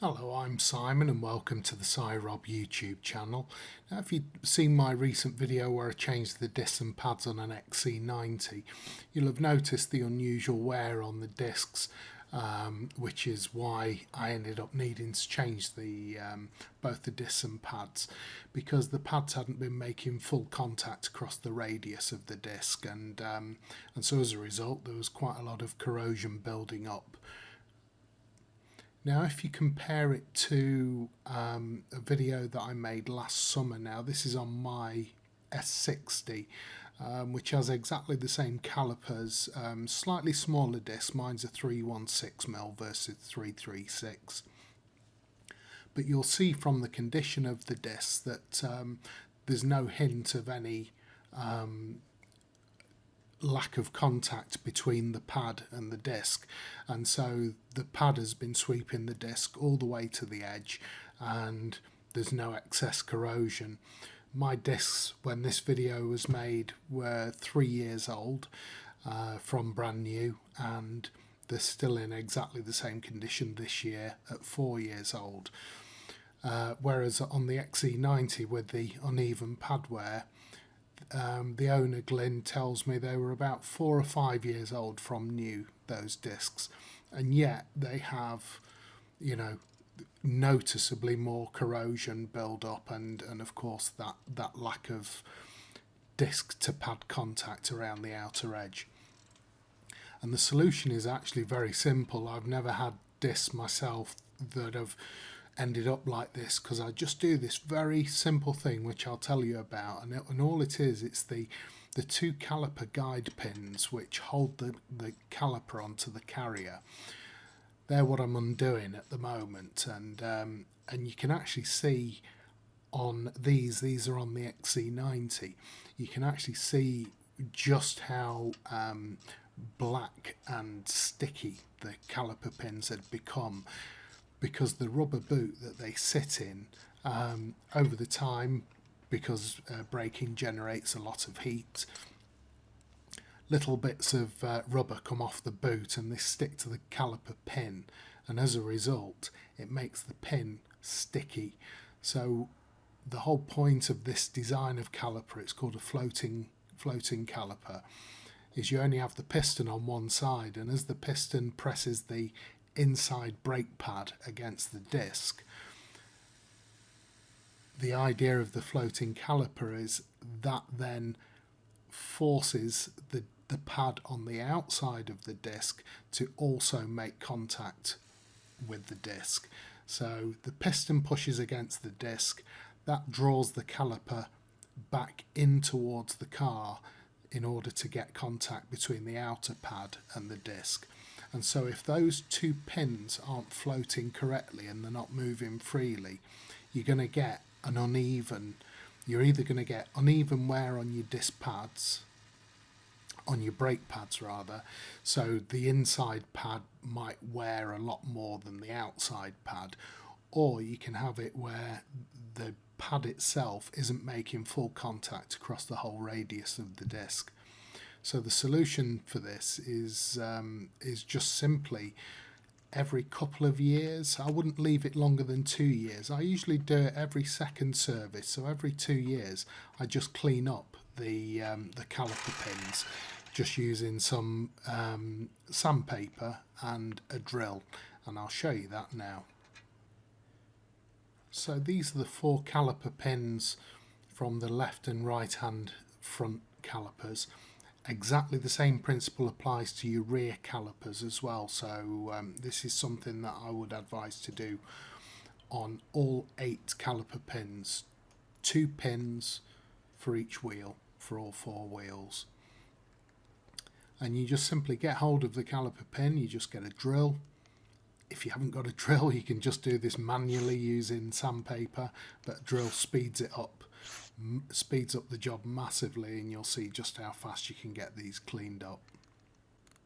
Hello, I'm Simon and welcome to the SciRob YouTube channel. Now, if you've seen my recent video where I changed the discs and pads on an XC90, you'll have noticed the unusual wear on the discs, which is why I ended up needing to change both the discs and pads, because the pads hadn't been making full contact across the radius of the disc, and so as a result there was quite a lot of corrosion building up. Now, if you compare it to a video that I made last summer, now this is on my S60, which has exactly the same calipers, slightly smaller disc. Mine's a 316mm versus 336. But you'll see from the condition of the disc that there's no hint of any lack of contact between the pad and the disc, and so the pad has been sweeping the disc all the way to the edge and there's no excess corrosion. My discs, when this video was made, were 3 years old from brand new, and they're still in exactly the same condition this year at 4 years old. Whereas on the XC90 with the uneven pad wear, the owner Glyn tells me they were about 4 or 5 years old from new, those discs, and yet they have, noticeably more corrosion build up, and of course that lack of disc to pad contact around the outer edge. And the solution is actually very simple. I've never had discs myself that have ended up like this, because I just do this very simple thing which I'll tell you about, and all it is, it's the two caliper guide pins which hold the caliper onto the carrier. They're what I'm undoing at the moment, and you can actually see on these are on the XC90, you can actually see just how black and sticky the caliper pins had become, because the rubber boot that they sit in, over the time, because braking generates a lot of heat, little bits of rubber come off the boot and they stick to the caliper pin, and as a result it makes the pin sticky. So the whole point of this design of caliper, it's called a floating caliper, is you only have the piston on one side, and as the piston presses the inside brake pad against the disc, the idea of the floating caliper is that then forces the pad on the outside of the disc to also make contact with the disc. So the piston pushes against the disc, that draws the caliper back in towards the car in order to get contact between the outer pad and the disc. And so if those two pins aren't floating correctly and they're not moving freely, you're going to get you're either going to get uneven wear on your disc pads, on your brake pads rather, so the inside pad might wear a lot more than the outside pad, or you can have it where the pad itself isn't making full contact across the whole radius of the disc. So the solution for this is just simply every couple of years. I wouldn't leave it longer than 2 years. I usually do it every second service, so every 2 years I just clean up the caliper pins, just using some sandpaper and a drill, and I'll show you that now. So these are the 4 caliper pins from the left and right hand front calipers. Exactly the same principle applies to your rear calipers as well, so this is something that I would advise to do on all 8 caliper pins. 2 pins for each wheel, for all 4 wheels. And you just simply get hold of the caliper pin, you just get a drill. If you haven't got a drill, you can just do this manually using sandpaper, but a drill speeds it up. Speeds up the job massively, and you'll see just how fast you can get these cleaned up.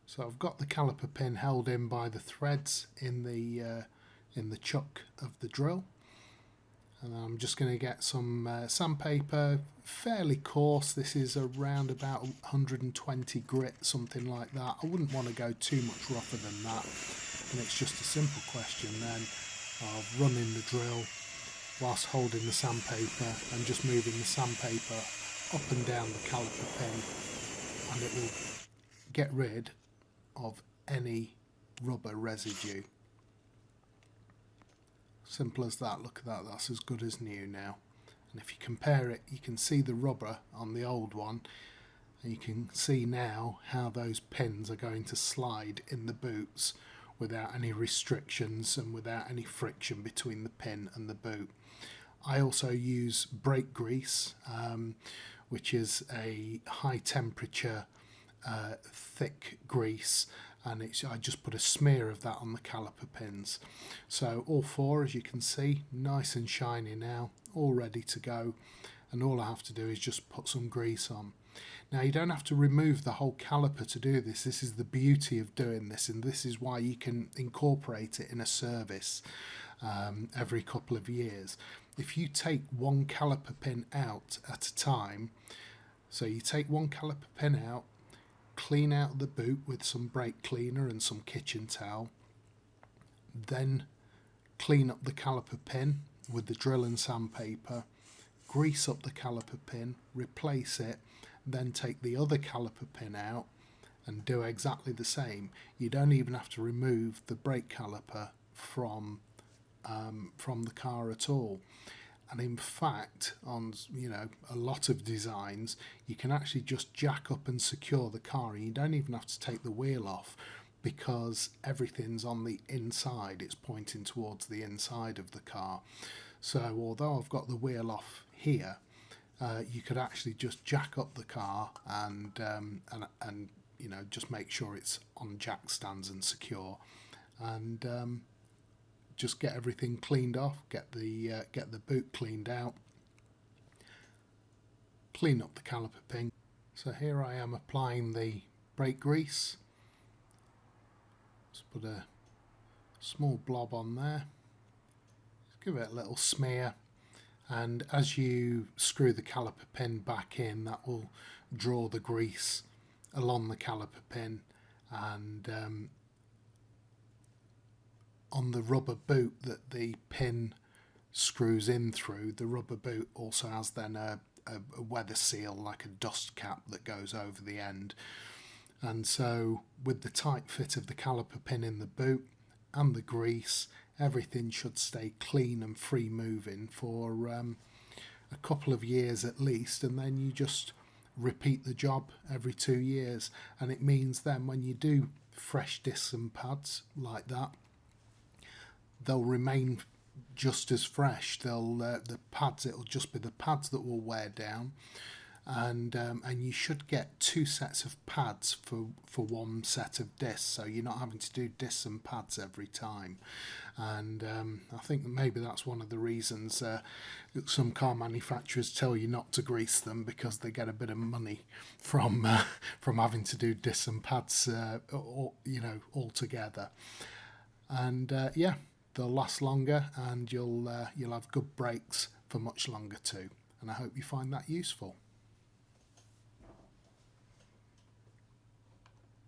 So I've got the caliper pin held in by the threads in the chuck of the drill, and I'm just going to get some sandpaper, fairly coarse. This is around about 120 grit, something like that. I wouldn't want to go too much rougher than that, and it's just a simple question then of running the drill whilst holding the sandpaper and just moving the sandpaper up and down the caliper pin, and it will get rid of any rubber residue. Simple as that. Look at that, that's as good as new now. And if you compare it, you can see the rubber on the old one, and you can see now how those pins are going to slide in the boots without any restrictions and without any friction between the pin and the boot. I also use brake grease, which is a high temperature thick grease, and I just put a smear of that on the caliper pins. So all four, as you can see, nice and shiny now, all ready to go, and all I have to do is just put some grease on. Now, you don't have to remove the whole caliper to do this. This is the beauty of doing this, and this is why you can incorporate it in a service every couple of years. If you take one caliper pin out at a time, so you take one caliper pin out, clean out the boot with some brake cleaner and some kitchen towel, then clean up the caliper pin with the drill and sandpaper, grease up the caliper pin, replace it, then take the other caliper pin out and do exactly the same. You don't even have to remove the brake caliper from the car at all. And in fact, on a lot of designs, you can actually just jack up and secure the car, and you don't even have to take the wheel off because everything's on the inside. It's pointing towards the inside of the car. So although I've got the wheel off here, you could actually just jack up the car and just make sure it's on jack stands and secure, and just get everything cleaned off, get the boot cleaned out, clean up the caliper pin. So here I am applying the brake grease. Just put a small blob on there, just give it a little smear, and as you screw the caliper pin back in, that will draw the grease along the caliper pin, and on the rubber boot that the pin screws in through, the rubber boot also has then a weather seal, like a dust cap that goes over the end. And so with the tight fit of the caliper pin in the boot and the grease, everything should stay clean and free moving for a couple of years at least, and then you just repeat the job every 2 years. And it means then when you do fresh discs and pads like that, they'll remain just as fresh. The pads, it'll just be the pads that will wear down, and you should get 2 sets of pads for 1 set of discs, so you're not having to do discs and pads every time. And I think that maybe that's one of the reasons that some car manufacturers tell you not to grease them, because they get a bit of money from having to do discs and pads all together. And yeah, they'll last longer, and you'll have good brakes for much longer too. And I hope you find that useful.